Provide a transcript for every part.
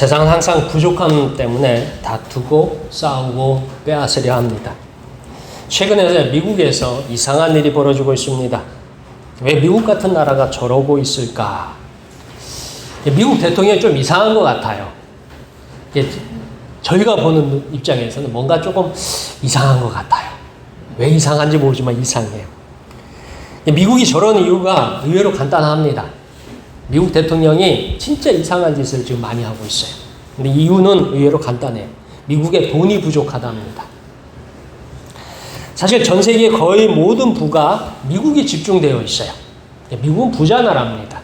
세상은 항상 부족함 때문에 다투고 싸우고 빼앗으려 합니다. 최근에 미국에서 이상한 일이 벌어지고 있습니다. 왜 미국 같은 나라가 저러고 있을까? 미국 대통령이 좀 이상한 것 같아요. 저희가 보는 입장에서는 뭔가 조금 이상한 것 같아요. 왜 이상한지 모르지만 이상해요. 미국이 저런 이유가 의외로 간단합니다. 미국 대통령이 진짜 이상한 짓을 지금 많이 하고 있어요. 근데 이유는 의외로 간단해요. 미국에 돈이 부족하답니다. 사실 전 세계 거의 모든 부가 미국에 집중되어 있어요. 미국은 부자 나라입니다.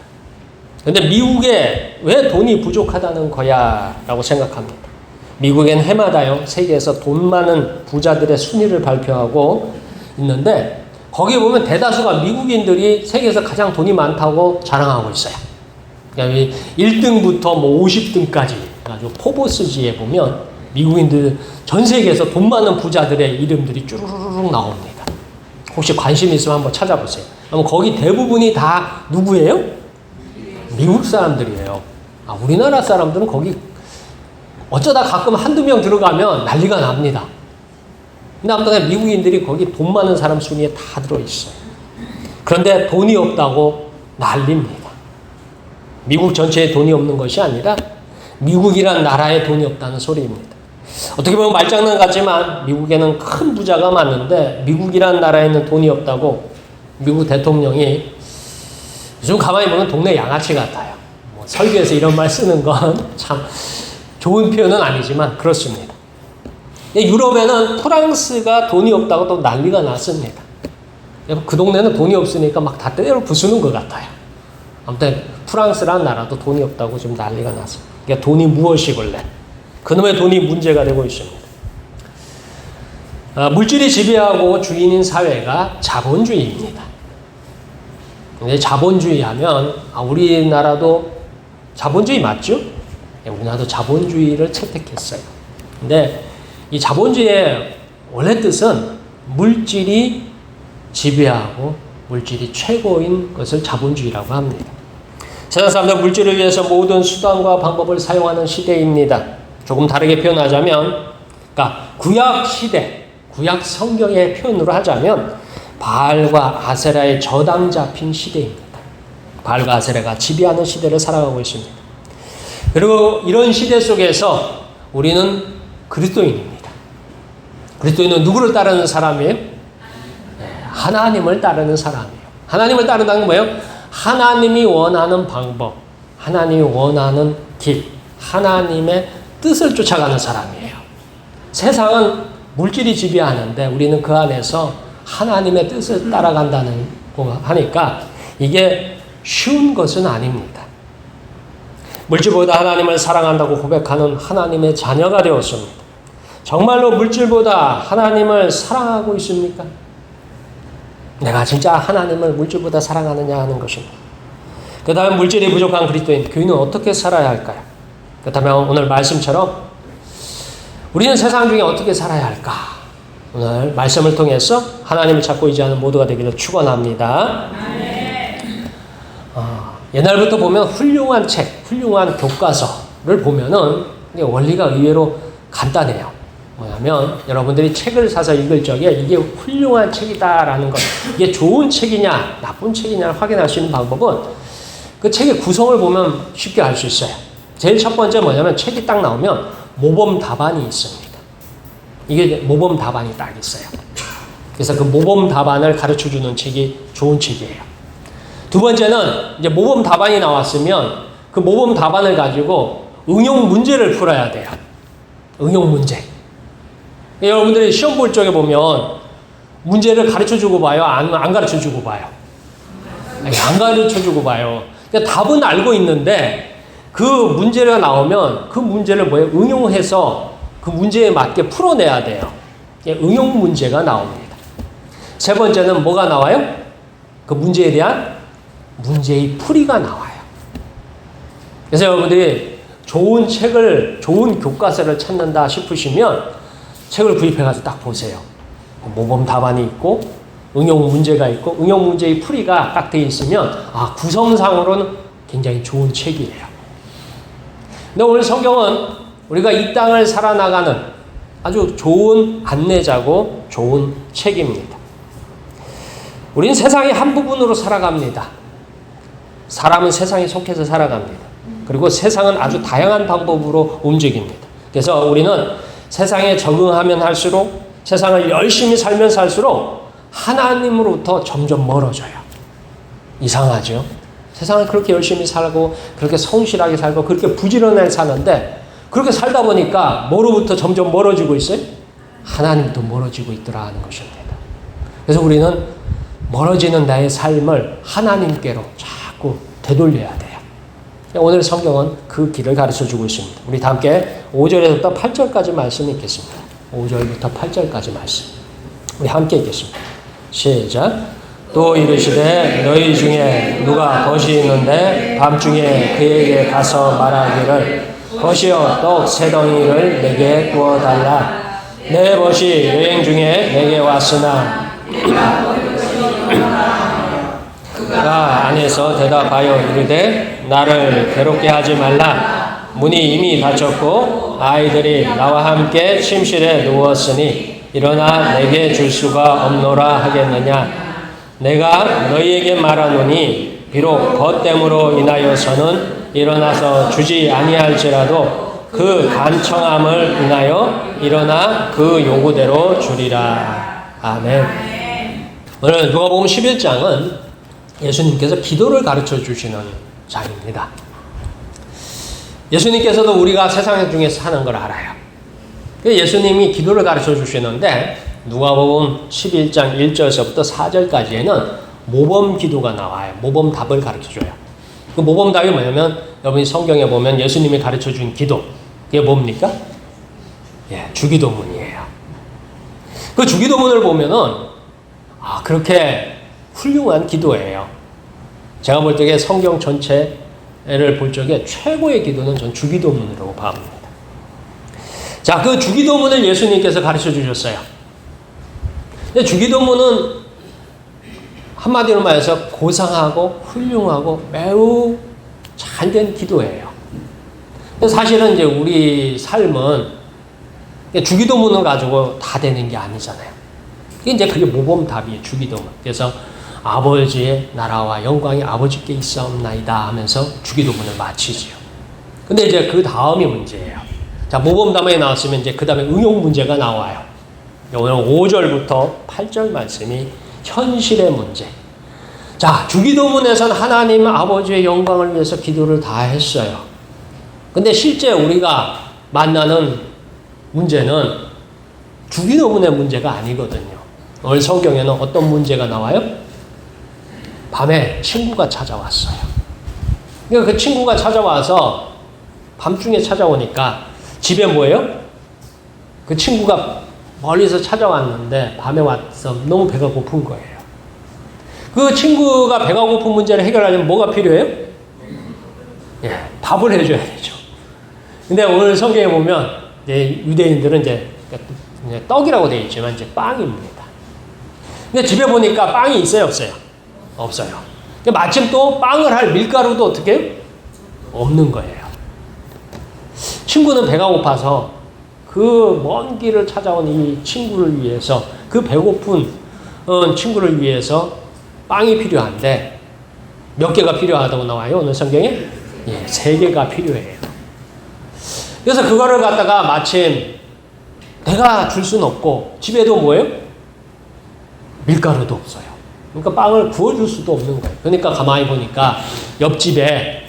근데 미국에 왜 돈이 부족하다는 거야? 라고 생각합니다. 미국엔 해마다요, 세계에서 돈 많은 부자들의 순위를 발표하고 있는데, 거기에 보면 대다수가 미국인들이 세계에서 가장 돈이 많다고 자랑하고 있어요. 그러니까 1등부터 뭐 50등까지 아주 포브스지에 보면 미국인들 전 세계에서 돈 많은 부자들의 이름들이 쭈루루룩 나옵니다. 혹시 관심 있으면 한번 찾아보세요. 그럼 거기 대부분이 다 누구예요? 미국 사람들이에요. 우리나라 사람들은 거기 어쩌다 가끔 한두 명 들어가면 난리가 납니다. 근데 아무튼 미국인들이 거기 돈 많은 사람 순위에 다 들어있어요. 그런데 돈이 없다고 난립니다. 미국 전체에 돈이 없는 것이 아니라 미국이란 나라에 돈이 없다는 소리입니다. 어떻게 보면 말장난 같지만 미국에는 큰 부자가 많은데 미국이란 나라에는 돈이 없다고 미국 대통령이 요즘 가만히 보면 동네 양아치 같아요. 설교에서 이런 말 쓰는 건 참 좋은 표현은 아니지만 그렇습니다. 유럽에는 프랑스가 돈이 없다고 또 난리가 났습니다. 그 동네는 돈이 없으니까 막 다 때려 부수는 것 같아요. 아무튼 프랑스라는 나라도 돈이 없다고 좀 난리가 났습니다. 그러니까 돈이 무엇이길래? 그놈의 돈이 문제가 되고 있습니다. 물질이 지배하고 주인인 사회가 자본주의입니다. 근데 자본주의 하면 우리나라도 자본주의 맞죠? 우리나라도 자본주의를 채택했어요. 근데 이 자본주의의 원래 뜻은 물질이 지배하고 물질이 최고인 것을 자본주의라고 합니다. 세상 사람들 물질을 위해서 모든 수단과 방법을 사용하는 시대입니다. 조금 다르게 표현하자면, 그러니까 구약 시대, 구약 성경의 표현으로 하자면 바알과 아세라의 저당 잡힌 시대입니다. 바알과 아세라가 지배하는 시대를 살아가고 있습니다. 그리고 이런 시대 속에서 우리는 그리스도인입니다. 그리스도인은 누구를 따르는 사람이에요? 하나님을 따르는 사람이에요. 하나님을 따른다는 건 뭐예요? 하나님이 원하는 방법, 하나님이 원하는 길, 하나님의 뜻을 쫓아가는 사람이에요. 세상은 물질이 지배하는데 우리는 그 안에서 하나님의 뜻을 따라간다는 거 하니까 이게 쉬운 것은 아닙니다. 물질보다 하나님을 사랑한다고 고백하는 하나님의 자녀가 되었습니다. 정말로 물질보다 하나님을 사랑하고 있습니까? 내가 진짜 하나님을 물질보다 사랑하느냐 하는 것입니다. 그 다음 물질이 부족한 그리스도인, 교인은 어떻게 살아야 할까요? 그렇다면 오늘 말씀처럼 우리는 세상 중에 어떻게 살아야 할까? 오늘 말씀을 통해서 하나님을 찾고 의지하는 모두가 되기를 축원합니다. 옛날부터 보면 훌륭한 책, 훌륭한 교과서를 보면은 원리가 의외로 간단해요. 뭐냐면 여러분들이 책을 사서 읽을 적에 이게 훌륭한 책이다라는 것, 이게 좋은 책이냐 나쁜 책이냐를 확인할 수 있는 방법은 그 책의 구성을 보면 쉽게 알 수 있어요. 제일 첫 번째 뭐냐면 책이 딱 나오면 모범 답안이 있습니다. 이게 모범 답안이 딱 있어요. 그래서 그 모범 답안을 가르쳐주는 책이 좋은 책이에요. 두 번째는 이제 모범 답안이 나왔으면 그 모범 답안을 가지고 응용 문제를 풀어야 돼요. 응용 문제. 여러분들이 시험 볼 적에 보면 문제를 가르쳐주고 봐요? 안 가르쳐주고 봐요? 안 가르쳐주고 봐요. 그러니까 답은 알고 있는데 그 문제가 나오면 그 문제를 응용해서 그 문제에 맞게 풀어내야 돼요. 응용 문제가 나옵니다. 세 번째는 뭐가 나와요? 그 문제에 대한 문제의 풀이가 나와요. 그래서 여러분들이 좋은 책을, 좋은 교과서를 찾는다 싶으시면 책을 구입해가지고 딱 보세요. 모범 답안이 있고 응용 문제가 있고 응용 문제의 풀이가 딱 되어 있으면 구성상으로는 굉장히 좋은 책이에요. 근데 오늘 성경은 우리가 이 땅을 살아나가는 아주 좋은 안내자고 좋은 책입니다. 우린 세상의 한 부분으로 살아갑니다. 사람은 세상에 속해서 살아갑니다. 그리고 세상은 아주 다양한 방법으로 움직입니다. 그래서 우리는 세상에 적응하면 할수록, 세상을 열심히 살면 살수록 하나님으로부터 점점 멀어져요. 이상하죠? 세상을 그렇게 열심히 살고 그렇게 성실하게 살고 그렇게 부지런하게 사는데, 그렇게 살다 보니까 뭐로부터 점점 멀어지고 있어요? 하나님도 멀어지고 있더라 하는 것입니다. 그래서 우리는 멀어지는 나의 삶을 하나님께로 자꾸 되돌려야 돼요. 오늘 성경은 그 길을 가르쳐주고 있습니다. 우리 다 함께 5절에서부터 8절까지 말씀 읽겠습니다. 5절부터 8절까지 말씀 우리 함께 읽겠습니다. 시작. 또 이르시되 너희 중에 누가 벗이 있는데 밤중에 그에게 가서 말하기를 벗이여 떡 세 덩이를 내게 구워달라. 내 벗이 여행 중에 내게 왔으나 그가 안에서 대답하여 이르되 나를 괴롭게 하지 말라. 문이 이미 닫혔고 아이들이 나와 함께 침실에 누웠으니 일어나 내게 줄 수가 없노라 하겠느냐. 내가 너희에게 말하노니 비록 벗됨으로 인하여서는 일어나서 주지 아니할지라도 그 간청함을 인하여 일어나 그 요구대로 주리라. 아멘. 오늘 누가복음 11장은 예수님께서 기도를 가르쳐 주시는 장입니다. 예수님께서도 우리가 세상 중에서 사는 걸 알아요. 예수님이 기도를 가르쳐 주시는데 누가복음 11장 1절에서부터 4절까지에는 모범 기도가 나와요. 모범 답을 가르쳐줘요. 그 모범 답이 뭐냐면 여러분이 성경에 보면 예수님이 가르쳐준 기도, 그게 뭡니까? 예, 주기도문이에요. 그 주기도문을 보면은 그렇게 훌륭한 기도예요. 제가 볼 적에 성경 전체를 볼 적에 최고의 기도는 전 주기도문이라고 봅니다. 자, 그 주기도문을 예수님께서 가르쳐 주셨어요. 근데 주기도문은 한마디로 말해서 고상하고 훌륭하고 매우 잘된 기도예요. 근데 사실은 이제 우리 삶은 주기도문을 가지고 다 되는 게 아니잖아요. 그게 모범답이에요, 주기도문. 그래서 아버지의 나라와 영광이 아버지께 있사옵나이다 하면서 주기도문을 마치지요. 근데 이제 그 다음이 문제예요. 자, 모범답에 나왔으면 이제 그 다음에 응용 문제가 나와요. 오늘 5절부터 8절 말씀이 현실의 문제. 자, 주기도문에서는 하나님 아버지의 영광을 위해서 기도를 다 했어요. 근데 실제 우리가 만나는 문제는 주기도문의 문제가 아니거든요. 오늘 성경에는 어떤 문제가 나와요? 밤에 친구가 찾아왔어요. 그러니까 그 친구가 찾아와서 밤중에 찾아오니까 집에 뭐예요? 그 친구가 멀리서 찾아왔는데 밤에 와서 너무 배가 고픈 거예요. 그 친구가 배가 고픈 문제를 해결하려면 뭐가 필요해요? 예, 밥을 해줘야 되죠. 근데 오늘 성경에 보면 유대인들은 이제 떡이라고 되어 있지만 이제 빵입니다. 근데 집에 보니까 빵이 있어요, 없어요? 없어요. 마침 또 빵을 할 밀가루도 어떻게 해요? 없는 거예요. 친구는 배가 고파서 그 먼 길을 찾아온 이 친구를 위해서, 그 배고픈 친구를 위해서 빵이 필요한데 몇 개가 필요하다고 나와요, 오늘 성경에? 예, 3개가 필요해요. 그래서 그거를 갖다가 마침 내가 줄 수는 없고 집에도 뭐예요? 밀가루도 없어요. 그러니까 빵을 구워줄 수도 없는 거예요. 그러니까 가만히 보니까 옆집에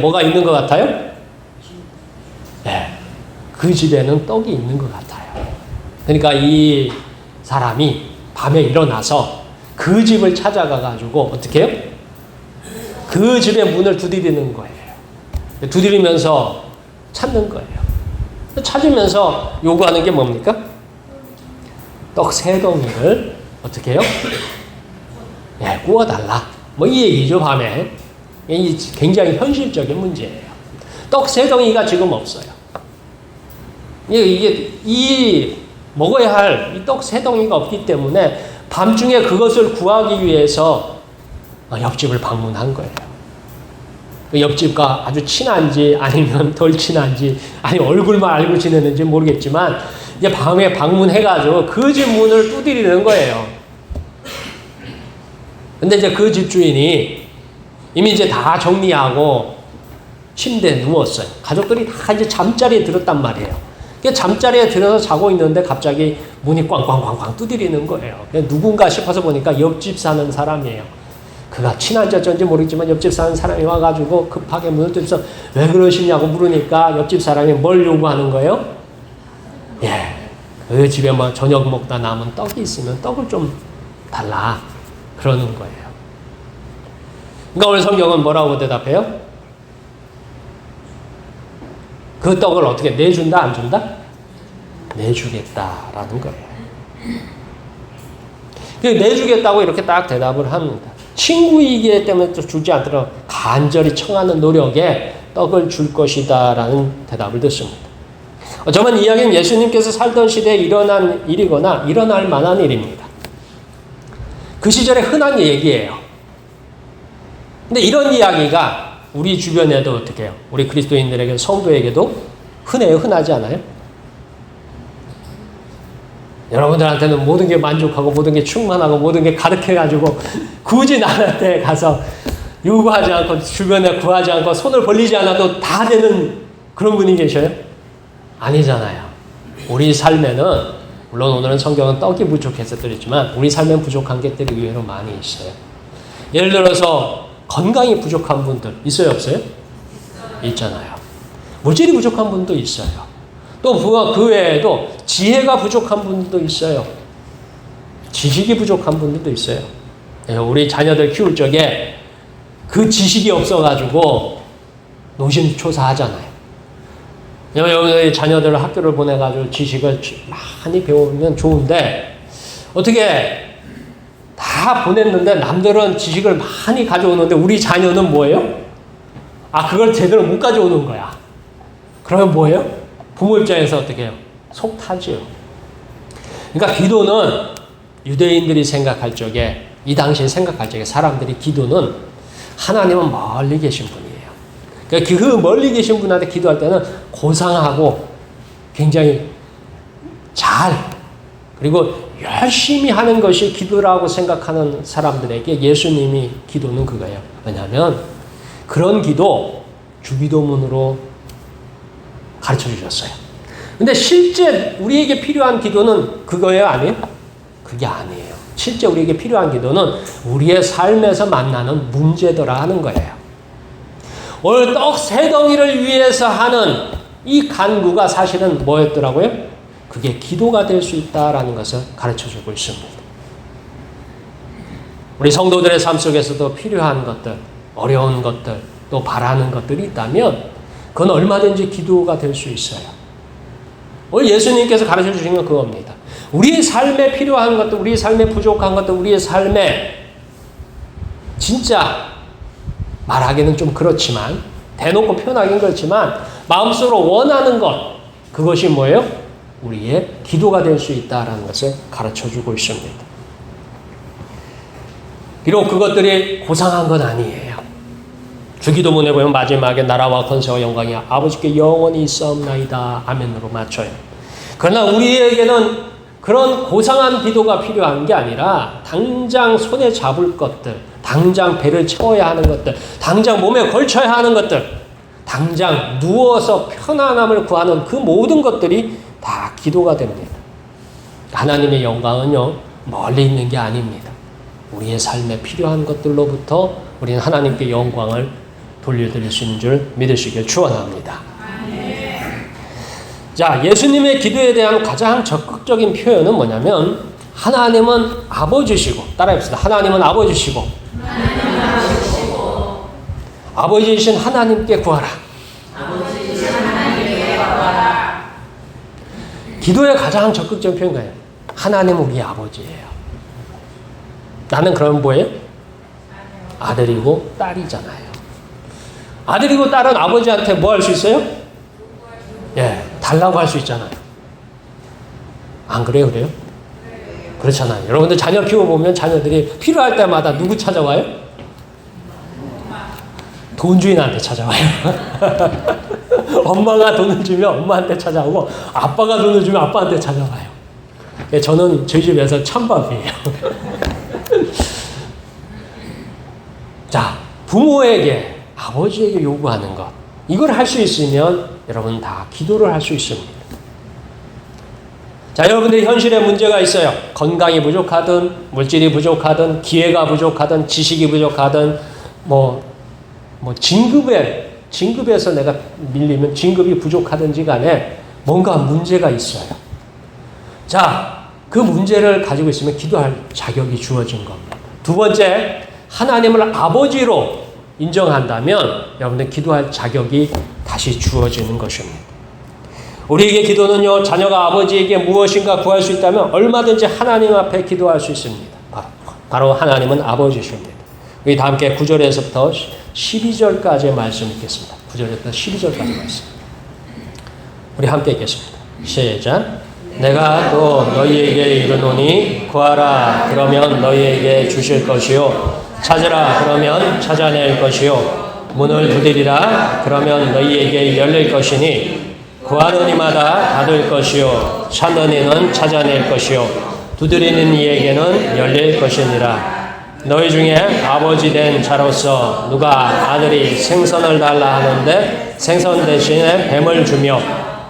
뭐가 있는 것 같아요? 네, 그 집에는 떡이 있는 것 같아요. 그러니까 이 사람이 밤에 일어나서 그 집을 찾아가가지고 어떻게 해요? 그 집의 문을 두드리는 거예요. 두드리면서 찾는 거예요. 찾으면서 요구하는 게 뭡니까? 떡 3덩이를 어떻게 해요? 예, 구워달라. 뭐 이 얘기죠, 밤에. 이 굉장히 현실적인 문제예요. 떡 3덩이가 지금 없어요. 이게 먹어야 할 이 떡 3덩이가 없기 때문에 밤중에 그것을 구하기 위해서 옆집을 방문한 거예요. 그 옆집과 아주 친한지 아니면 덜 친한지 아니 얼굴만 알고 지내는지 모르겠지만 이제 밤에 방문해가지고 그 집 문을 두드리는 거예요. 근데 이제 그 집주인이 이미 이제 다 정리하고 침대에 누웠어요. 가족들이 다 이제 잠자리에 들었단 말이에요. 잠자리에 들어서 자고 있는데 갑자기 문이 꽝꽝꽝꽝 두드리는 거예요. 누군가 싶어서 보니까 옆집 사는 사람이에요. 그가 친한지 어쩐지 모르겠지만 옆집 사는 사람이 와가지고 급하게 문을 두드려서 왜 그러시냐고 물으니까 옆집 사람이 뭘 요구하는 거예요? 예, 그 집에 뭐 저녁 먹다 남은 떡이 있으면 떡을 좀 달라 그러는 거예요. 그러니까 오늘 성경은 뭐라고 대답해요? 그 떡을 어떻게 내준다 안 준다? 내주겠다라는 거예요. 내주겠다고 이렇게 딱 대답을 합니다. 친구이기 때문에 주지 않도록 간절히 청하는 노력에 떡을 줄 것이다 라는 대답을 듣습니다. 어쩌면 이 이야기는 예수님께서 살던 시대에 일어난 일이거나 일어날 만한 일입니다. 그 시절에 흔한 얘기예요. 근데 이런 이야기가 우리 주변에도 어떻게 해요? 우리 그리스도인들에게 성도에게도 흔해요? 흔하지 않아요? 여러분들한테는 모든 게 만족하고 모든 게 충만하고 모든 게 가득해가지고 굳이 나한테 가서 요구하지 않고 주변에 구하지 않고 손을 벌리지 않아도 다 되는 그런 분이 계셔요? 아니잖아요. 우리 삶에는 물론 오늘은 성경은 떡이 부족해서 드렸지만 우리 삶엔 부족한 것들이 의외로 많이 있어요. 예를 들어서 건강이 부족한 분들 있어요 없어요? 있잖아요. 물질이 부족한 분도 있어요. 또 그 외에도 지혜가 부족한 분들도 있어요. 지식이 부족한 분들도 있어요. 우리 자녀들 키울 적에 그 지식이 없어가지고 노심초사하잖아요. 여러분의 자녀들을 학교를 보내가지고 지식을 많이 배우면 좋은데 어떻게 다 보냈는데 남들은 지식을 많이 가져오는데 우리 자녀는 뭐예요? 그걸 제대로 못 가져오는 거야. 그러면 뭐예요? 부모 입장에서 어떻게 해요? 속 타죠. 그러니까 기도는 유대인들이 생각할 적에 이 당시에 생각할 적에 사람들이 기도는 하나님은 멀리 계신 분이에요. 그러니까 그 멀리 계신 분한테 기도할 때는 고상하고 굉장히 잘 그리고 열심히 하는 것이 기도라고 생각하는 사람들에게 예수님이 기도는 그거예요. 왜냐하면 그런 기도 주기도문으로 가르쳐 주셨어요. 근데 실제 우리에게 필요한 기도는 그거예요? 아니에요? 그게 아니에요. 실제 우리에게 필요한 기도는 우리의 삶에서 만나는 문제더라 하는 거예요. 오늘 떡 세 덩이를 위해서 하는 이 간구가 사실은 뭐였더라고요? 그게 기도가 될 수 있다라는 것을 가르쳐 주고 있습니다. 우리 성도들의 삶 속에서도 필요한 것들, 어려운 것들, 또 바라는 것들이 있다면 그건 얼마든지 기도가 될 수 있어요. 오늘 예수님께서 가르쳐 주신 건 그겁니다. 우리의 삶에 필요한 것들, 우리의 삶에 부족한 것들, 우리의 삶에 진짜 말하기는 좀 그렇지만 대놓고 표현하기는 그렇지만 마음속으로 원하는 것 그것이 뭐예요? 우리의 기도가 될 수 있다라는 것을 가르쳐 주고 있습니다. 비록 그것들이 고상한 건 아니에요. 주기도문에 보면 마지막에 나라와 권세와 영광이 아버지께 영원히 있사옵나이다. 아멘으로 맞춰요. 그러나 우리에게는 그런 고상한 기도가 필요한 게 아니라 당장 손에 잡을 것들, 당장 배를 채워야 하는 것들, 당장 몸에 걸쳐야 하는 것들, 당장 누워서 편안함을 구하는 그 모든 것들이 다 기도가 됩니다. 하나님의 영광은요, 멀리 있는 게 아닙니다. 우리의 삶에 필요한 것들로부터 우리는 하나님께 영광을 돌려드릴 수 있는 줄 믿으시길 축원합니다. 자, 예수님의 기도에 대한 가장 적극적인 표현은 뭐냐면 하나님은 아버지시고 따라해봅시다. 하나님은 아버지시고 아버지이신 하나님께 구하라. 기도의 가장 적극적인 표현은 뭐예요? 하나님은 우리 아버지예요. 나는 그럼 뭐예요? 아들이고 딸이잖아요. 아들이고 딸은 아버지한테 뭐 할 수 있어요? 예, 달라고 할 수 있잖아요. 안 그래요? 그래요? 그렇잖아요. 여러분들 자녀 키워보면 자녀들이 필요할 때마다 누구 찾아와요? 돈 주인한테 찾아와요. 엄마가 돈을 주면 엄마한테 찾아오고 아빠가 돈을 주면 아빠한테 찾아와요. 저는 저희 집에서 찬밥이에요. 자, 부모에게, 아버지에게 요구하는 것. 이걸 할 수 있으면 여러분 다 기도를 할 수 있습니다. 자, 여러분들이 현실에 문제가 있어요. 건강이 부족하든, 물질이 부족하든, 기회가 부족하든, 지식이 부족하든, 진급에서 내가 밀리면 진급이 부족하든지 간에 뭔가 문제가 있어요. 자, 그 문제를 가지고 있으면 기도할 자격이 주어진 겁니다. 두 번째, 하나님을 아버지로 인정한다면 여러분들 기도할 자격이 다시 주어지는 것입니다. 우리에게 기도는요, 자녀가 아버지에게 무엇인가 구할 수 있다면 얼마든지 하나님 앞에 기도할 수 있습니다. 바로 하나님은 아버지십니다. 우리 다 함께 9절에서부터 12절까지의 말씀 읽겠습니다. 9절에서부터 12절까지 말씀. 우리 함께 읽겠습니다. 시작. 내가 또 너희에게 이르노니 구하라 그러면 너희에게 주실 것이요 찾으라 그러면 찾아낼 것이요 문을 두드리라 그러면 너희에게 열릴 것이니 구하는 이마다 받을 것이요 찾는 이는 찾아낼 것이요 두드리는 이에게는 열릴 것이니라. 너희 중에 아버지 된 자로서 누가 아들이 생선을 달라 하는데 생선 대신에 뱀을 주며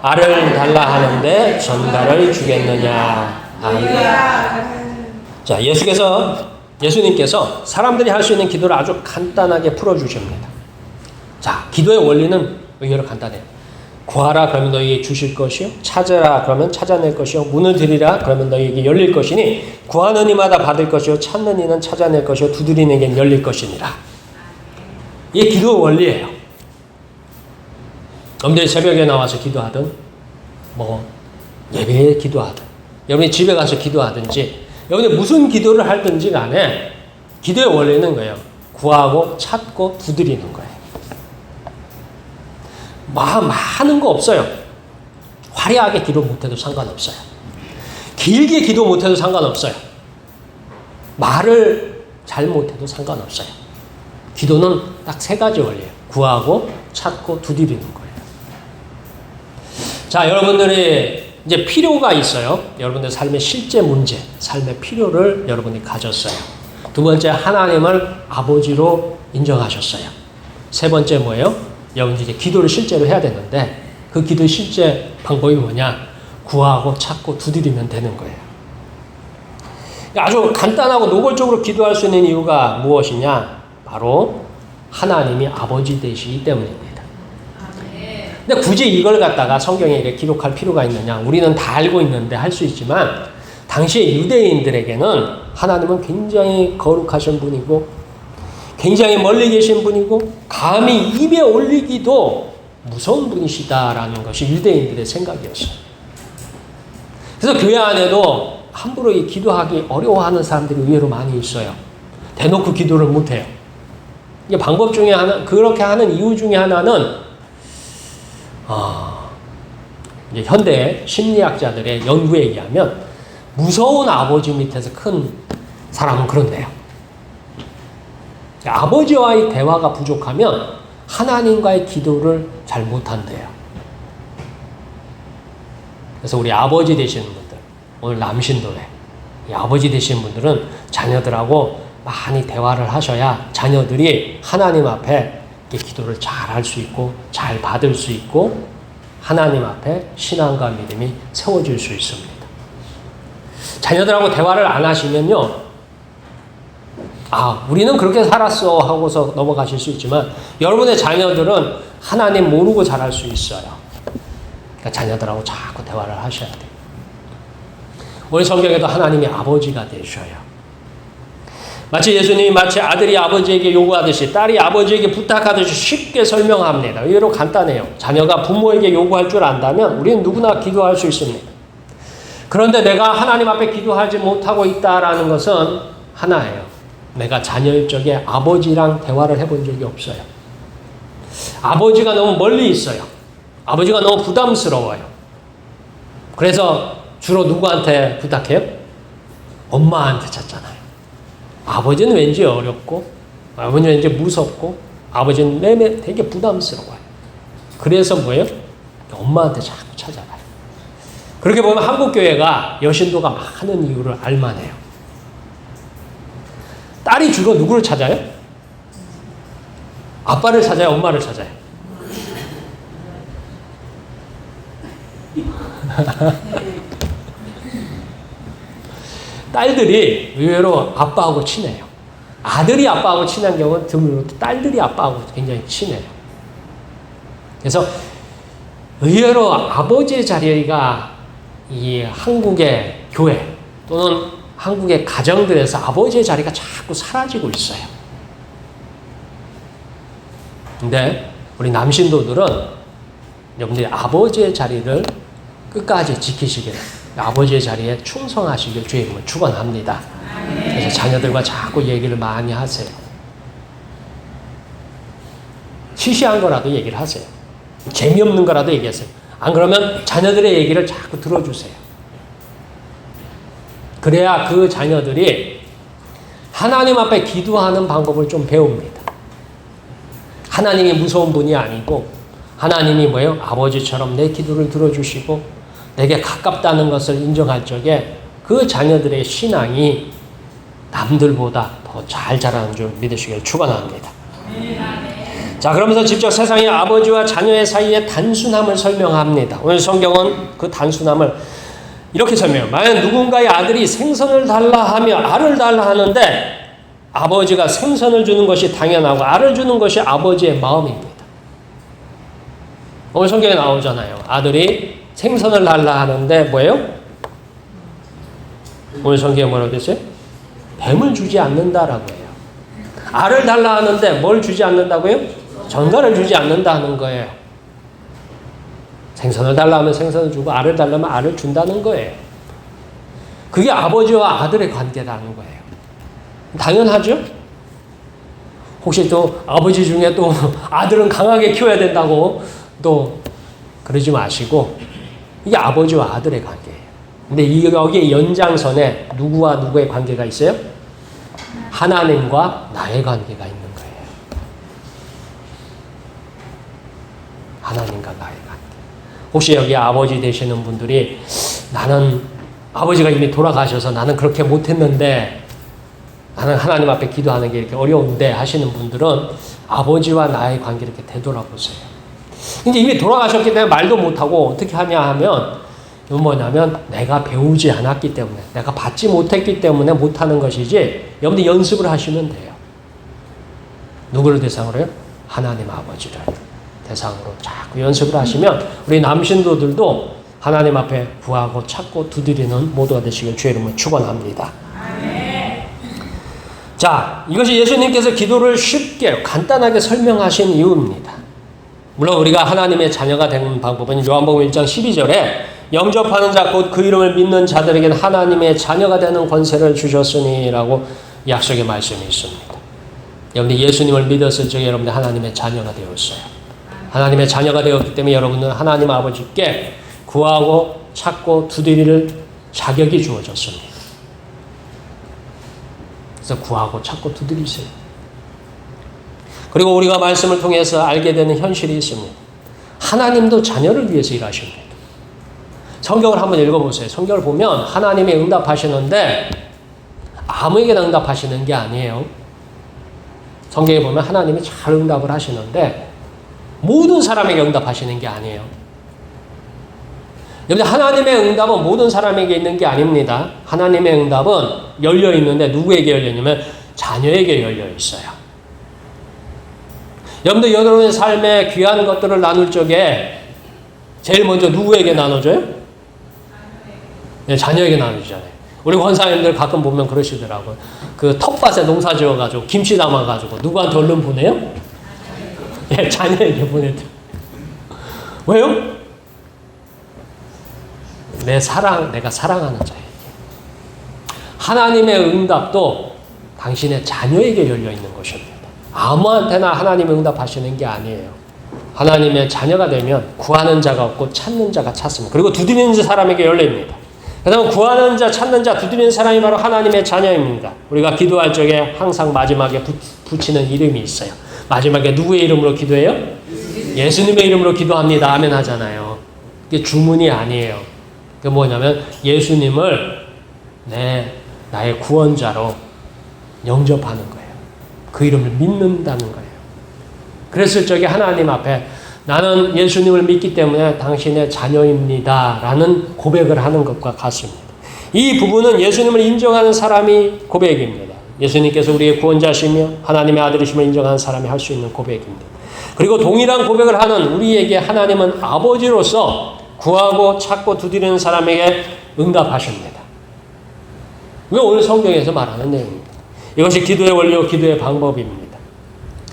알을 달라 하는데 전갈을 주겠느냐. 아멘. 자, 예수님께서 사람들이 할 수 있는 기도를 아주 간단하게 풀어주십니다. 자, 기도의 원리는 의외로 간단해요. 구하라 그러면 너희에게 주실 것이요 찾으라 그러면 찾아낼 것이요 문을 들이라 그러면 너희에게 열릴 것이니 구하는 이마다 받을 것이요 찾는 이는 찾아낼 것이요 두드리는 이에게는 열릴 것이니라. 이게 기도의 원리예요. 여러분들이 새벽에 나와서 기도하든 예배에 기도하든 여러분이 집에 가서 기도하든지 여러분이 무슨 기도를 하든지 간에 기도의 원리는 거예요. 구하고 찾고 두드리는 거예요. 많은 거 없어요. 화려하게 기도 못해도 상관없어요. 길게 기도 못해도 상관없어요. 말을 잘 못해도 상관없어요. 기도는 딱 세 가지 원리예요. 구하고 찾고 두드리는 거예요. 자, 여러분들이 이제 필요가 있어요. 여러분들 삶의 실제 문제, 삶의 필요를 여러분이 가졌어요. 두 번째, 하나님을 아버지로 인정하셨어요. 세 번째 뭐예요? 여러분들이 이제 기도를 실제로 해야 되는데 그 기도의 실제 방법이 뭐냐? 구하고 찾고 두드리면 되는 거예요. 아주 간단하고 노골적으로 기도할 수 있는 이유가 무엇이냐? 바로 하나님이 아버지 되시기 때문입니다. 근데 굳이 이걸 갖다가 성경에 이렇게 기록할 필요가 있느냐? 우리는 다 알고 있는데 할 수 있지만 당시의 유대인들에게는 하나님은 굉장히 거룩하신 분이고 굉장히 멀리 계신 분이고 감히 입에 올리기도 무서운 분이시다라는 것이 유대인들의 생각이었어요. 그래서 교회 안에도 함부로 기도하기 어려워하는 사람들이 의외로 많이 있어요. 대놓고 기도를 못해요. 이게 방법 중에 하나, 그렇게 하는 이유 중에 하나는 이제 현대 심리학자들의 연구에 의하면 무서운 아버지 밑에서 큰 사람은 그런데요. 아버지와의 대화가 부족하면 하나님과의 기도를 잘 못한대요. 그래서 우리 아버지 되시는 분들, 오늘 남신도회, 이 아버지 되시는 분들은 자녀들하고 많이 대화를 하셔야 자녀들이 하나님 앞에 기도를 잘 할 수 있고 잘 받을 수 있고 하나님 앞에 신앙과 믿음이 세워질 수 있습니다. 자녀들하고 대화를 안 하시면요, 우리는 그렇게 살았어 하고서 넘어가실 수 있지만 여러분의 자녀들은 하나님 모르고 자랄 수 있어요. 그러니까 자녀들하고 자꾸 대화를 하셔야 돼요. 우리 성경에도 하나님이 아버지가 되셔요. 마치 예수님이 아들이 아버지에게 요구하듯이 딸이 아버지에게 부탁하듯이 쉽게 설명합니다. 의외로 간단해요. 자녀가 부모에게 요구할 줄 안다면 우리는 누구나 기도할 수 있습니다. 그런데 내가 하나님 앞에 기도하지 못하고 있다라는 것은 하나예요. 내가 자녀일 적에 아버지랑 대화를 해본 적이 없어요. 아버지가 너무 멀리 있어요. 아버지가 너무 부담스러워요. 그래서 주로 누구한테 부탁해요? 엄마한테 찾잖아요. 아버지는 왠지 어렵고, 아버지는 왠지 무섭고, 아버지는 되게 부담스러워요. 그래서 뭐예요? 엄마한테 자꾸 찾아가요. 그렇게 보면 한국교회가 여신도가 많은 이유를 알만해요. 딸이 주로 누구를 찾아요? 아빠를 찾아요? 엄마를 찾아요? 딸들이 의외로 아빠하고 친해요. 아들이 아빠하고 친한 경우는 드물고 딸들이 아빠하고 굉장히 친해요. 그래서 의외로 아버지의 자리가 이 한국의 교회 또는 한국의 가정들에서 아버지의 자리가 자꾸 사라지고 있어요. 근데 우리 남신도들은 여러분들이 아버지의 자리를 끝까지 지키시길, 아버지의 자리에 충성하시길 주의 이름으로 축원합니다. 그래서 자녀들과 자꾸 얘기를 많이 하세요. 시시한 거라도 얘기를 하세요. 재미없는 거라도 얘기하세요. 안 그러면 자녀들의 얘기를 자꾸 들어주세요. 그래야 그 자녀들이 하나님 앞에 기도하는 방법을 좀 배웁니다. 하나님이 무서운 분이 아니고 하나님이 뭐예요? 아버지처럼 내 기도를 들어주시고 내게 가깝다는 것을 인정할 적에 그 자녀들의 신앙이 남들보다 더 잘 자라는 줄 믿으시길 축원합니다. 자, 그러면서 직접 세상의 아버지와 자녀의 사이의 단순함을 설명합니다. 오늘 성경은 그 단순함을 이렇게 설명해요. 만약 누군가의 아들이 생선을 달라 하며 알을 달라 하는데 아버지가 생선을 주는 것이 당연하고 알을 주는 것이 아버지의 마음입니다. 오늘 성경에 나오잖아요. 아들이 생선을 달라 하는데 뭐예요? 오늘 성경에 뭐라고 됐어요? 뱀을 주지 않는다라고 해요. 알을 달라 하는데 뭘 주지 않는다고요? 전갈을 주지 않는다는 거예요. 생선을 달라 하면 생선을 주고 알을 달라면 알을 준다는 거예요. 그게 아버지와 아들의 관계라는 거예요. 당연하죠? 혹시 또 아버지 중에 또 아들은 강하게 키워야 된다고 또 그러지 마시고 이게 아버지와 아들의 관계예요. 근데 여기에 연장선에 누구와 누구의 관계가 있어요? 하나님과 나의 관계가 있는 거예요. 하나님과 나의 관계. 혹시 여기 아버지 되시는 분들이 나는 아버지가 이미 돌아가셔서 나는 그렇게 못했는데 나는 하나님 앞에 기도하는 게 이렇게 어려운데 하시는 분들은 아버지와 나의 관계를 이렇게 되돌아보세요. 근데 이미 돌아가셨기 때문에 말도 못하고 어떻게 하냐 하면 이건 뭐냐면 내가 배우지 않았기 때문에 내가 받지 못했기 때문에 못하는 것이지 여러분들 연습을 하시면 돼요. 누구를 대상으로 해요? 하나님 아버지를 대상으로 자꾸 연습을 하시면 우리 남신도들도 하나님 앞에 구하고 찾고 두드리는 모두가 되시길 주의 이름으로 축원합니다. 자, 이것이 예수님께서 기도를 쉽게 간단하게 설명하신 이유입니다. 물론 우리가 하나님의 자녀가 되는 방법은 요한복음 1장 12절에 영접하는 자 곧 그 이름을 믿는 자들에게는 하나님의 자녀가 되는 권세를 주셨으니라고 약속의 말씀이 있습니다. 여러분들 예수님을 믿었을 적에 여러분들 하나님의 자녀가 되었어요. 하나님의 자녀가 되었기 때문에 여러분은 하나님 아버지께 구하고 찾고 두드릴 자격이 주어졌습니다. 그래서 구하고 찾고 두드리세요. 그리고 우리가 말씀을 통해서 알게 되는 현실이 있습니다. 하나님도 자녀를 위해서 일하십니다. 성경을 한번 읽어보세요. 성경을 보면 하나님이 응답하시는데 아무에게나 응답하시는 게 아니에요. 성경에 보면 하나님이 잘 응답을 하시는데 모든 사람에게 응답하시는 게 아니에요. 여러분, 하나님의 응답은 모든 사람에게 있는 게 아닙니다. 하나님의 응답은 열려 있는데 누구에게 열려 있냐면 자녀에게 열려 있어요. 여러분들 여러분의 삶에 귀한 것들을 나눌 적에 제일 먼저 누구에게 나눠줘요? 네, 자녀에게 나누잖아요. 우리 권사님들 가끔 보면 그러시더라고요. 그 텃밭에 농사 지어가지고 김치 담아가지고 누구한테 얼른 보내요? 예, 자녀에게 보내죠. 왜요? 내가 사랑하는 자에게. 하나님의 응답도 당신의 자녀에게 열려 있는 것입니다. 아무한테나 하나님의 응답하시는 게 아니에요. 하나님의 자녀가 되면 구하는 자가 없고 찾는 자가 찾습니다. 그리고 두드리는 사람에게 열립니다. 그다음에 구하는 자, 찾는 자, 두드리는 사람이 바로 하나님의 자녀입니다. 우리가 기도할 적에 항상 마지막에 붙이는 이름이 있어요. 마지막에 누구의 이름으로 기도해요? 예수님의 이름으로 기도합니다. 아멘 하잖아요. 이게 주문이 아니에요. 그게 뭐냐면 예수님을 나의 구원자로 영접하는 거예요. 그 이름을 믿는다는 거예요. 그랬을 적에 하나님 앞에 나는 예수님을 믿기 때문에 당신의 자녀입니다. 라는 고백을 하는 것과 같습니다. 이 부분은 예수님을 인정하는 사람이 고백입니다. 예수님께서 우리의 구원자시며 하나님의 아들이심을 인정하는 사람이 할 수 있는 고백입니다. 그리고 동일한 고백을 하는 우리에게 하나님은 아버지로서 구하고 찾고 두드리는 사람에게 응답하십니다. 이게 오늘 성경에서 말하는 내용입니다. 이것이 기도의 원리요 기도의 방법입니다.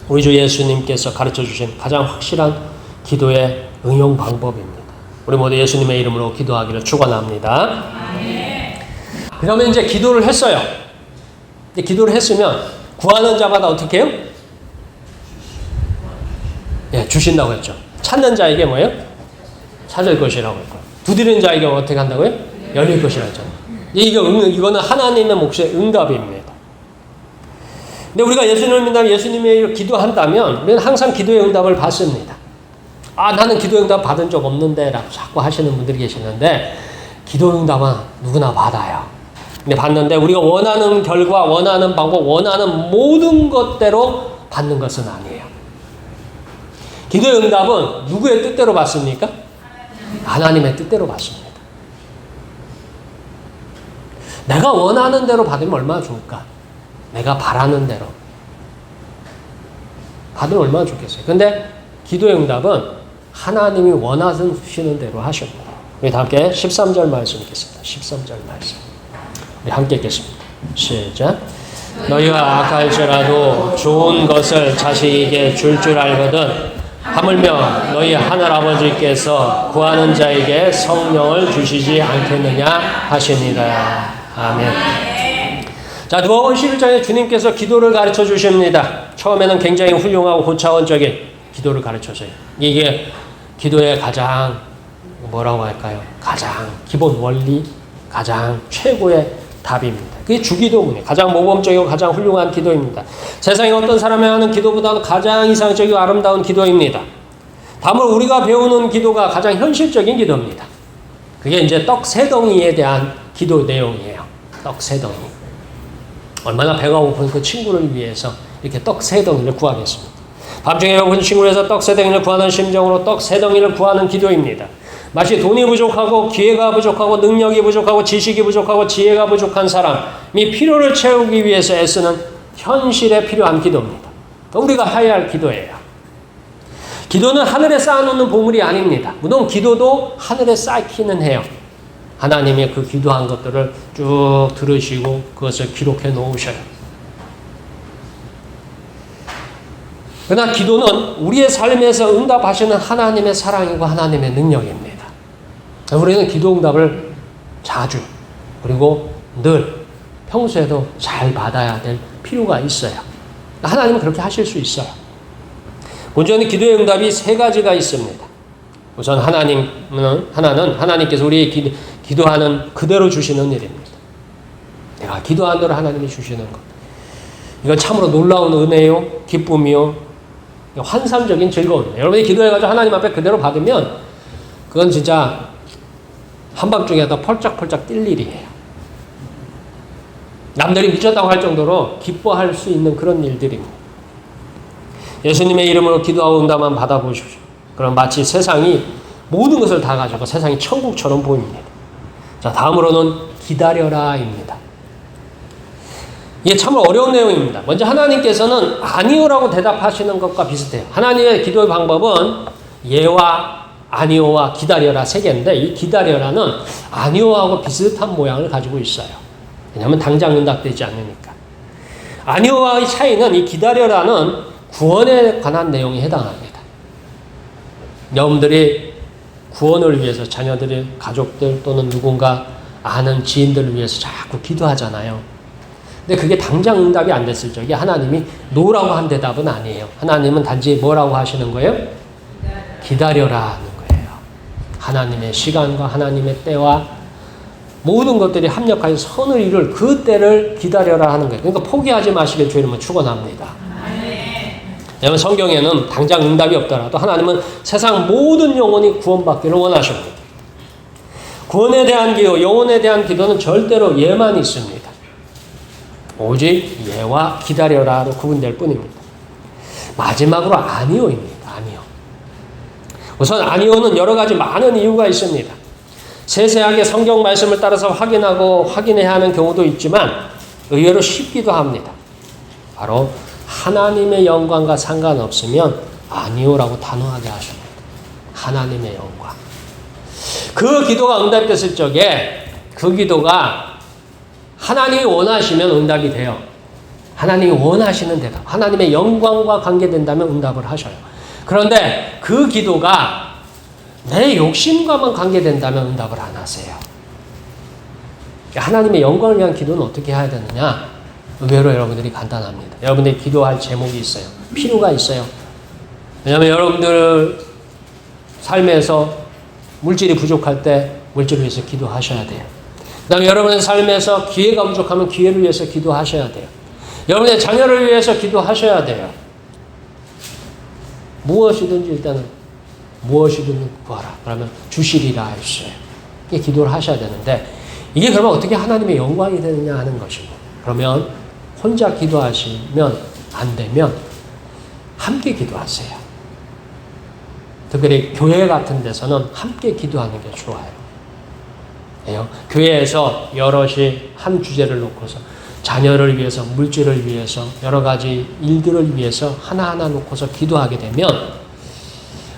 우리 주 예수님께서 가르쳐 주신 가장 확실한 기도의 응용 방법입니다. 우리 모두 예수님의 이름으로 기도하기를 축원합니다. 그러면 이제 기도를 했어요. 기도를 했으면 구하는 자마다 어떻게 해요? 예, 주신다고 했죠. 찾는 자에게 뭐예요? 찾을 것이라고 했고, 두드리는 자에게 어떻게 한다고요? 열릴 것이라고 했잖아요. 이거는 하나님의 몫의 응답입니다. 근데 우리가 예수님을 믿다면 예수님의 기도한다면 우리는 항상 기도의 응답을 받습니다. 나는 기도의 응답 받은 적 없는데 라고 자꾸 하시는 분들이 계시는데 기도 응답은 누구나 받아요. 근데 받는데 우리가 원하는 결과, 원하는 방법, 원하는 모든 것대로 받는 것은 아니에요. 기도의 응답은 누구의 뜻대로 받습니까? 하나님의 뜻대로 받습니다. 내가 원하는 대로 받으면 얼마나 좋을까? 내가 바라는 대로 받으면 얼마나 좋겠어요. 근데 기도의 응답은 하나님이 원하시는 대로 하십니다. 우리 다 함께 13절 말씀 읽겠습니다. 13절 말씀. 우리 함께 읽겠습니다. 시작. 너희가 악할지라도 좋은 것을 자식에게 줄 알거든 하물며 너희 하늘아버지께서 구하는 자에게 성령을 주시지 않겠느냐 하시니라. 아멘. 자, 누가복음 11장에 주님께서 기도를 가르쳐 주십니다. 처음에는 굉장히 훌륭하고 고차원적인 기도를 가르쳐줘요. 이게 기도의 가장 뭐라고 할까요? 가장 기본 원리, 가장 최고의 답입니다. 그게 주기도문이에요. 가장 모범적이고 가장 훌륭한 기도입니다. 세상에 어떤 사람이 하는 기도보다도 가장 이상적이고 아름다운 기도입니다. 다음으로 우리가 배우는 기도가 가장 현실적인 기도입니다. 그게 이제 떡 세 덩이에 대한 기도 내용이에요. 떡 세 덩이. 얼마나 배가 고픈 그 친구를 위해서 이렇게 떡 세 덩이를 구하겠습니다. 밤중에 배고픈 친구를 위해서 떡 세 덩이를 구하는 심정으로 떡 세 덩이를 구하는 기도입니다. 마치 돈이 부족하고 기회가 부족하고 능력이 부족하고 지식이 부족하고 지혜가 부족한 사람이 필요를 채우기 위해서 애쓰는 현실에 필요한 기도입니다. 우리가 해야 할 기도예요. 기도는 하늘에 쌓아놓는 보물이 아닙니다. 물론 기도도 하늘에 쌓기는 해요. 하나님의 그 기도한 것들을 쭉 들으시고 그것을 기록해 놓으셔요. 그러나 기도는 우리의 삶에서 응답하시는 하나님의 사랑이고 하나님의 능력입니다. 우리는 기도 응답을 자주 그리고 늘 평소에도 잘 받아야 될 필요가 있어요. 하나님은 그렇게 하실 수 있어요. 온전히 기도의 응답이 세 가지가 있습니다. 우선 하나는 하나님께서 우리의 기도하는 그대로 주시는 일입니다. 내가 기도한 대로 하나님이 주시는 것. 이건 참으로 놀라운 은혜요, 기쁨이요, 환상적인 즐거움이에요. 여러분이 기도해가지고 하나님 앞에 그대로 받으면 그건 진짜 한밤중에도 펄쩍펄쩍 뛸 일이에요. 남들이 미쳤다고 할 정도로 기뻐할 수 있는 그런 일들입니다. 예수님의 이름으로 기도하고 응답만 받아보십시오. 그럼 마치 세상이 모든 것을 다 가지고 세상이 천국처럼 보입니다. 자, 다음으로는 기다려라입니다. 이게 참 어려운 내용입니다. 먼저 하나님께서는 아니오라고 대답하시는 것과 비슷해요. 하나님의 기도의 방법은 예와 아니오와 기다려라 세 개인데 이 기다려라는 아니오하고 비슷한 모양을 가지고 있어요. 왜냐하면 당장 응답되지 않으니까. 아니오와의 차이는 이 기다려라는 구원에 관한 내용에 해당합니다. 여러분들이 구원을 위해서 자녀들의 가족들 또는 누군가 아는 지인들을 위해서 자꾸 기도하잖아요. 근데 그게 당장 응답이 안 됐을 적에 하나님이 노라고 한 대답은 아니에요. 하나님은 단지 뭐라고 하시는 거예요? 기다려라 하는 거예요. 하나님의 시간과 하나님의 때와 모든 것들이 합력하여 선을 이룰 그 때를 기다려라 하는 거예요. 그러니까 포기하지 마시길 주님은 축원합니다. 왜냐하면 성경에는 당장 응답이 없더라도 하나님은 세상 모든 영혼이 구원받기를 원하십니다. 구원에 대한 기도, 영혼에 대한 기도는 절대로 예만 있습니다. 오직 예와 기다려라로 구분될 뿐입니다. 마지막으로 아니오입니다. 아니오. 우선 아니오는 여러 가지 많은 이유가 있습니다. 세세하게 성경 말씀을 따라서 확인하고 확인해야 하는 경우도 있지만 의외로 쉽기도 합니다. 바로 하나님의 영광과 상관없으면 아니오라고 단호하게 하십니다. 하나님의 영광. 그 기도가 응답됐을 적에 그 기도가 하나님이 원하시면 응답이 돼요. 하나님이 원하시는 대답, 하나님의 영광과 관계된다면 응답을 하셔요. 그런데 그 기도가 내 욕심과만 관계된다면 응답을 안 하세요. 하나님의 영광을 위한 기도는 어떻게 해야 되느냐? 의외로 여러분들이 간단합니다. 여러분들이 기도할 제목이 있어요. 필요가 있어요. 왜냐하면 여러분들 삶에서 물질이 부족할 때 물질을 위해서 기도하셔야 돼요. 그 다음에 여러분의 삶에서 기회가 부족하면 기회를 위해서 기도하셔야 돼요. 여러분의 자녀를 위해서 기도하셔야 돼요. 무엇이든지 일단은 무엇이든 구하라. 그러면 주시리라 했어요. 이게 기도를 하셔야 되는데 이게 그러면 어떻게 하나님의 영광이 되느냐 하는 것이고 그러면 혼자 기도하시면 안 되면 함께 기도하세요. 특별히 교회 같은 데서는 함께 기도하는 게 좋아요. 교회에서 여럿이 한 주제를 놓고서 자녀를 위해서, 물질을 위해서, 여러 가지 일들을 위해서 하나하나 놓고서 기도하게 되면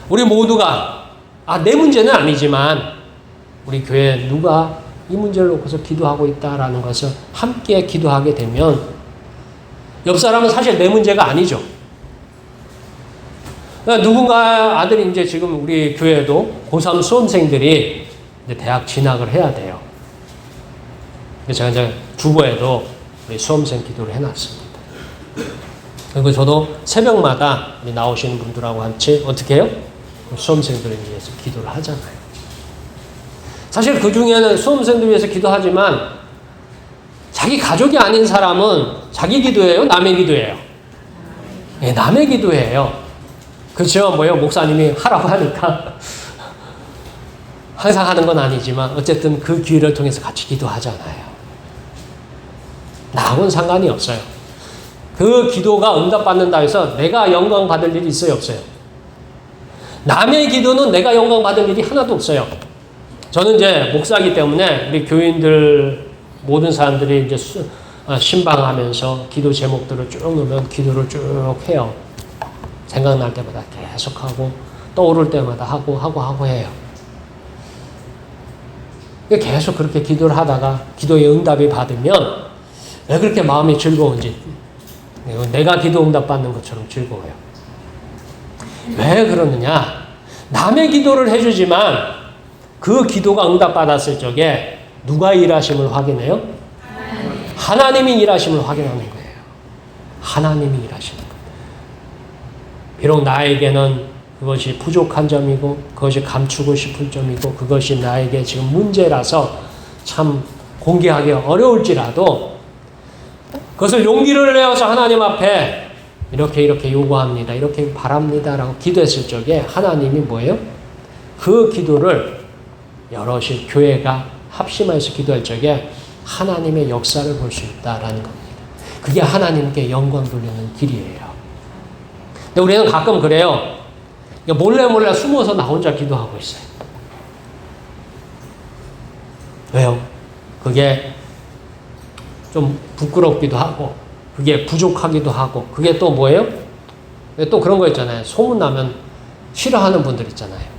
우리 모두가 내 문제는 아니지만 우리 교회에 누가 이 문제를 놓고서 기도하고 있다라는 것을 함께 기도하게 되면 옆 사람은 사실 내 문제가 아니죠. 그러니까 누군가 아들이 이제 지금 우리 교회도 고3 수험생들이 이제 대학 진학을 해야 돼요. 그래서 제가 이제 주보에도 우리 수험생 기도를 해놨습니다. 그리고 저도 새벽마다 나오시는 분들하고 같이 어떻게 해요? 수험생들을 위해서 기도를 하잖아요. 사실 그 중에는 수험생들 위해서 기도하지만 자기 가족이 아닌 사람은 자기 기도예요? 남의 기도예요? 네, 남의 기도예요. 그렇죠? 목사님이 하라고 하니까 항상 하는 건 아니지만 어쨌든 그 기회를 통해서 같이 기도하잖아요. 나하고는 상관이 없어요. 그 기도가 응답받는다 해서 내가 영광 받을 일이 있어요? 없어요? 남의 기도는 내가 영광 받을 일이 하나도 없어요. 저는 이제 목사이기 때문에 우리 교인들 모든 사람들이 이제 신방하면서 기도 제목들을 쭉 넣으면 기도를 쭉 해요. 생각날 때마다 계속하고 떠오를 때마다 하고 해요. 계속 그렇게 기도를 하다가 기도의 응답이 받으면 왜 그렇게 마음이 즐거운지 내가 기도 응답 받는 것처럼 즐거워요. 왜 그러느냐? 남의 기도를 해주지만 그 기도가 응답 받았을 적에 누가 일하심을 확인해요? 하나님이 일하심을 확인하는 거예요. 하나님이 일하시는 거예요. 비록 나에게는 그것이 부족한 점이고 그것이 감추고 싶은 점이고 그것이 나에게 지금 문제라서 참 공개하기 어려울지라도 그것을 용기를 내어서 하나님 앞에 이렇게 요구합니다. 이렇게 바랍니다. 라고 기도했을 적에 하나님이 뭐예요? 그 기도를 여럿이 교회가 합심해서 기도할 적에 하나님의 역사를 볼 수 있다라는 겁니다. 그게 하나님께 영광 돌리는 길이에요. 근데 우리는 가끔 그래요. 몰래 숨어서 나 혼자 기도하고 있어요. 왜요? 그게 좀 부끄럽기도 하고 그게 부족하기도 하고 그게 또 뭐예요? 또 그런 거 있잖아요. 소문나면 싫어하는 분들 있잖아요.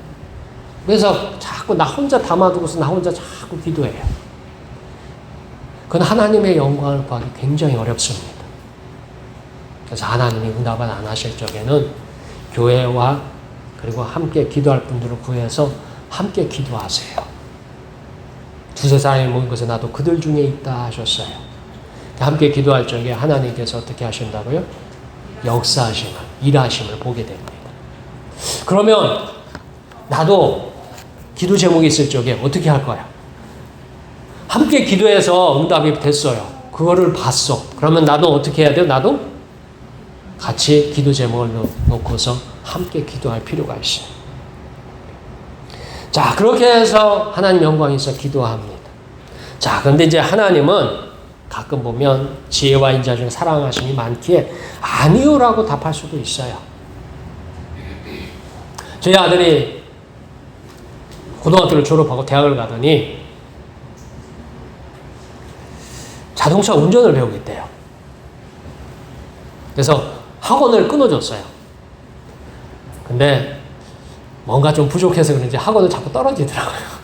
그래서 자꾸 나 혼자 담아두고서 나 혼자 자꾸 기도해요. 그건 하나님의 영광을 구하기 굉장히 어렵습니다. 그래서 하나님이 응답을 안 하실 적에는 교회와 그리고 함께 기도할 분들을 구해서 함께 기도하세요. 두세 사람이 모인 것에 나도 그들 중에 있다 하셨어요. 함께 기도할 적에 하나님께서 어떻게 하신다고요? 역사하심을, 일하심을 보게 됩니다. 그러면 나도 기도 제목이 있을 적에 어떻게 할 거야? 함께 기도해서 응답이 됐어요. 그거를 봤어. 그러면 나도 어떻게 해야 돼요? 나도 같이 기도 제목을 놓고서 함께 기도할 필요가 있어요. 자, 그렇게 해서 하나님 영광이 있어 기도합니다. 자, 그런데 이제 하나님은 가끔 보면 지혜와 인자 중에 사랑하심이 많기에 아니요라고 답할 수도 있어요. 저희 아들이 고등학교를 졸업하고 대학을 가더니 자동차 운전을 배우겠대요. 그래서 학원을 끊어줬어요. 근데 뭔가 좀 부족해서 그런지 학원을 자꾸 떨어지더라고요.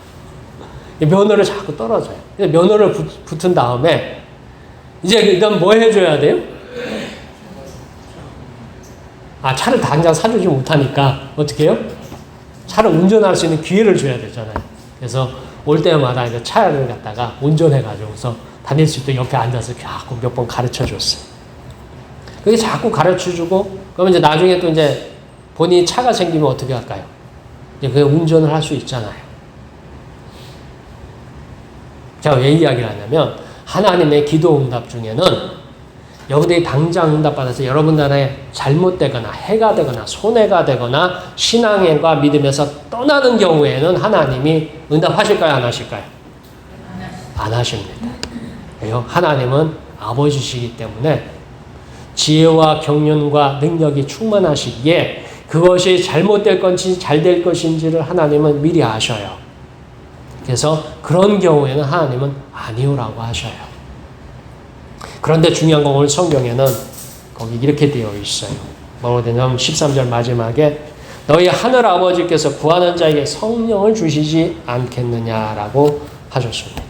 면허를 자꾸 떨어져요. 면허를 붙은 다음에 이제 일단 뭐 해줘야 돼요? 차를 당장 사주지 못하니까 어떻게 해요? 차를 운전할 수 있는 기회를 줘야 되잖아요. 그래서 올 때마다 이제 차를 갖다가 운전해가지고서 다닐 수 있도록 옆에 앉아서 자꾸 몇 번 가르쳐 줬어요. 그게 자꾸 가르쳐 주고, 그러면 이제 나중에 또 이제 본인이 차가 생기면 어떻게 할까요? 이제 그 운전을 할 수 있잖아요. 제가 왜 이야기를 하냐면, 하나님의 기도 응답 중에는 여러분들이 당장 응답받아서 여러분들의 잘못되거나 해가 되거나 손해가 되거나 신앙과 믿음에서 떠나는 경우에는 하나님이 응답하실까요? 안 하실까요? 안 하십니다. 왜요? 하나님은 아버지시기 때문에 지혜와 경륜과 능력이 충만하시기에 그것이 잘못될 건지 잘 될 것인지를 하나님은 미리 아셔요. 그래서 그런 경우에는 하나님은 아니오라고 하셔요. 그런데 중요한 건 오늘 성경에는 거기 이렇게 되어 있어요. 뭐라고 되냐면 13절 마지막에 너희 하늘 아버지께서 구하는 자에게 성령을 주시지 않겠느냐라고 하셨습니다.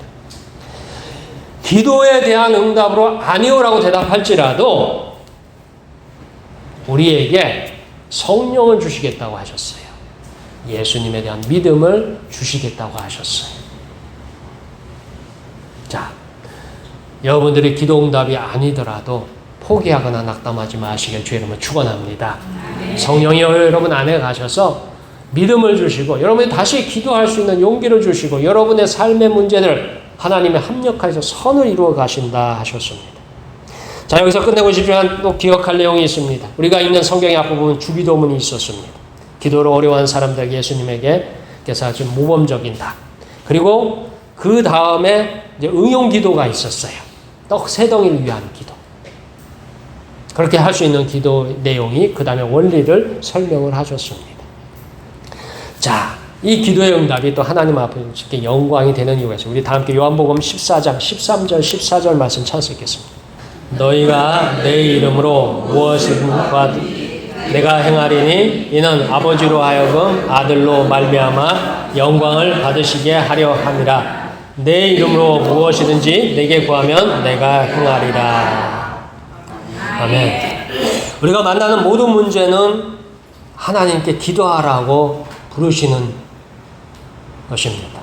기도에 대한 응답으로 아니오라고 대답할지라도 우리에게 성령을 주시겠다고 하셨어요. 예수님에 대한 믿음을 주시겠다고 하셨어요. 자, 여러분들이 기도 응답이 아니더라도 포기하거나 낙담하지 마시길 주의 이름으로 축원합니다. 성령이 여러분 안에 가셔서 믿음을 주시고 여러분이 다시 기도할 수 있는 용기를 주시고 여러분의 삶의 문제를 하나님의 합력하여서 선을 이루어 가신다 하셨습니다. 자, 여기서 끝내고 싶지만 또 기억할 내용이 있습니다. 우리가 읽는 성경의 앞부분 주기도문이 있었습니다. 기도로 어려워하는 사람들에게 예수님에게서 아주 모범적인 답. 그리고 그 다음에 이제 응용 기도가 있었어요. 떡 세 덩이를 위한 기도. 그렇게 할 수 있는 기도 내용이 그 다음에 원리를 설명을 하셨습니다. 자, 이 기도의 응답이 또 하나님 앞에 영광이 되는 이유가 있어요. 우리 다 함께 요한복음 14장 13절 14절 말씀 찾으시겠습니다. 너희가 내 이름으로 무엇이든 구하든 내가 행하리니 이는 아버지로 하여금 아들로 말미암아 영광을 받으시게 하려 함이라. 내 이름으로 무엇이든지 내게 구하면 내가 행하리라. 아멘. 우리가 만나는 모든 문제는 하나님께 기도하라고 부르시는 것입니다.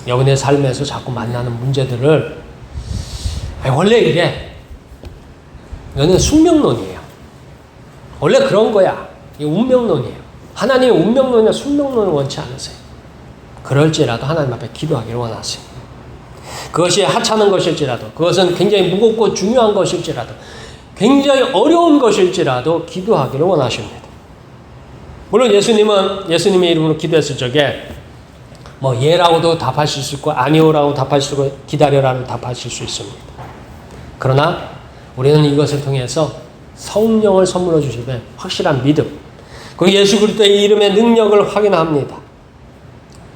여러분의 삶에서 자꾸 만나는 문제들을 원래 이거는 숙명론이에요. 원래 그런 거야. 이 운명론이에요. 하나님의 운명론이나 숙명론을 원치 않으세요. 그럴지라도 하나님 앞에 기도하기를 원하세요. 그것이 하찮은 것일지라도, 그것은 굉장히 무겁고 중요한 것일지라도, 굉장히 어려운 것일지라도 기도하기를 원하십니다. 물론 예수님의 이름으로 기도했을 적에 뭐 예라고도 답하실 수 있고 아니오라고 답하실 수 있고 기다려라고 답하실 수 있습니다. 그러나 우리는 이것을 통해서 성령을 선물로 주시되 확실한 믿음, 그 예수 그리스도의 이름의 능력을 확인합니다.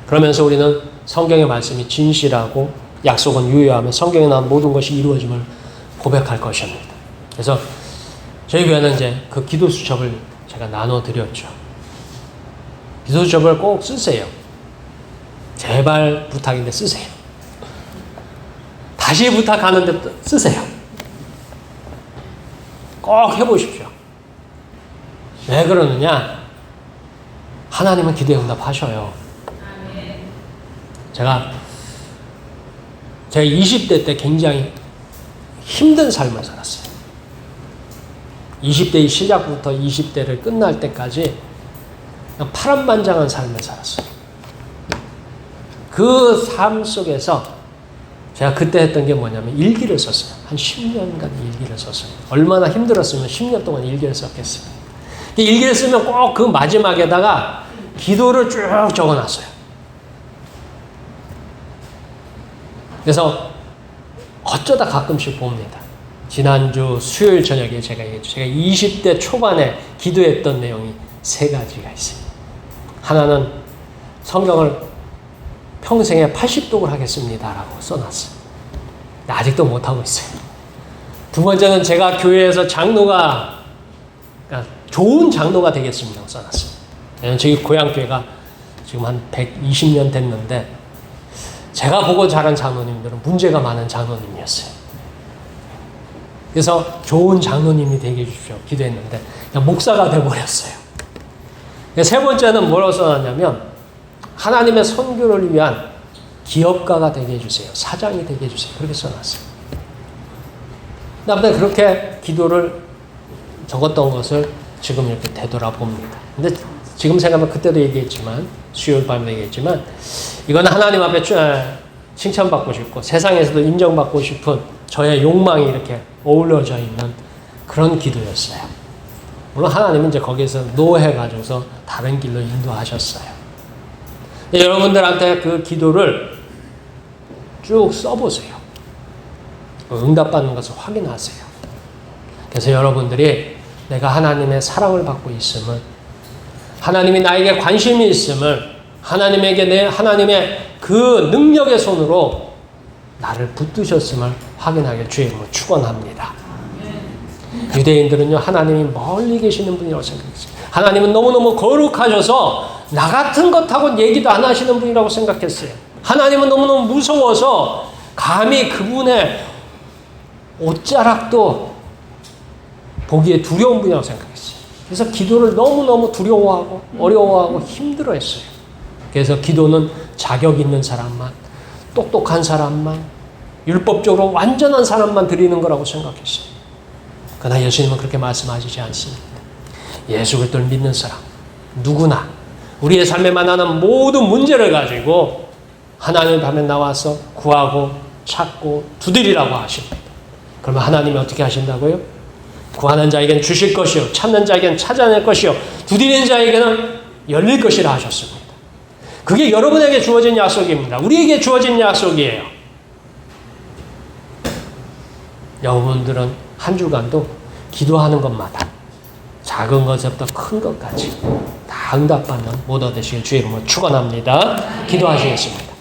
그러면서 우리는 성경의 말씀이 진실하고 약속은 유효하며 성경에 나온 모든 것이 이루어짐을 고백할 것입니다. 그래서 저희 교회는 이제 그 기도 수첩을 제가 나눠드렸죠. 기도 수첩을 꼭 쓰세요. 제발 부탁인데 쓰세요. 다시 부탁하는데 쓰세요. 꼭 해보십시오. 왜 그러느냐? 하나님은 기도에 응답하셔요. 제가 20대 때 굉장히 힘든 삶을 살았어요. 20대의 시작부터 20대를 끝날 때까지 그냥 파란만장한 삶을 살았어요. 그 삶 속에서 제가 그때 했던 게 뭐냐면 일기를 썼어요. 한 10년간 일기를 썼어요. 얼마나 힘들었으면 10년 동안 일기를 썼겠어요. 일기를 쓰면 꼭 그 마지막에다가 기도를 쭉 적어놨어요. 그래서 어쩌다 가끔씩 봅니다. 지난주 수요일 저녁에 제가 얘기했죠. 제가 20대 초반에 기도했던 내용이 3가지가 있어요. 하나는 성경을 평생에 80독을 하겠습니다라고 써놨어요. 아직도 못하고 있어요. 두 번째는 제가 교회에서 장로가, 그러니까 좋은 장로가 되겠습니다라고 써놨어요. 왜냐면 저희 고향교회가 지금 한 120년 됐는데 제가 보고 자란 장로님들은 문제가 많은 장로님이었어요. 그래서 좋은 장로님이 되게 해주십시오 기도했는데 그냥 목사가 돼버렸어요. 세 번째는 뭐라고 써놨냐면 하나님의 선교를 위한 기업가가 되게 해주세요. 사장이 되게 해주세요. 그렇게 써놨어요. 아무튼 그렇게 기도를 적었던 것을 지금 이렇게 되돌아봅니다. 근데 지금 생각하면 그때도 얘기했지만 수요일 밤에 얘기했지만 이건 하나님 앞에 칭찬받고 싶고 세상에서도 인정받고 싶은 저의 욕망이 이렇게 어우러져 있는 그런 기도였어요. 물론 하나님은 이제 거기에서 노해가지고서 다른 길로 인도하셨어요. 여러분들한테 그 기도를 쭉 써보세요. 응답받는 것을 확인하세요. 그래서 여러분들이 내가 하나님의 사랑을 받고 있음을, 하나님이 나에게 관심이 있음을, 하나님의 그 능력의 손으로 나를 붙드셨음을 확인하길 주의 이름으로 축원합니다. 유대인들은요, 하나님이 멀리 계시는 분이라고 생각했어요. 하나님은 너무너무 거룩하셔서 나 같은 것하고는 얘기도 안 하시는 분이라고 생각했어요. 하나님은 너무너무 무서워서 감히 그분의 옷자락도 보기에 두려운 분이라고 생각했어요. 그래서 기도를 너무너무 두려워하고 어려워하고 힘들어했어요. 그래서 기도는 자격 있는 사람만, 똑똑한 사람만, 율법적으로 완전한 사람만 드리는 거라고 생각했어요. 그러나 예수님은 그렇게 말씀하시지 않습니다. 예수 그리스도를 믿는 사람 누구나 우리의 삶에 만나는 모든 문제를 가지고 하나님 앞에 나와서 구하고 찾고 두드리라고 하십니다. 그러면 하나님이 어떻게 하신다고요? 구하는 자에게는 주실 것이요, 찾는 자에게는 찾아낼 것이요, 두드리는 자에게는 열릴 것이라 하셨습니다. 그게 여러분에게 주어진 약속입니다. 우리에게 주어진 약속이에요. 여러분들은 한 주간도 기도하는 것마다 작은 것부터 큰 것까지 다 응답받는 모두 되시길 주의 이름으로 축원합니다. 기도하시겠습니다.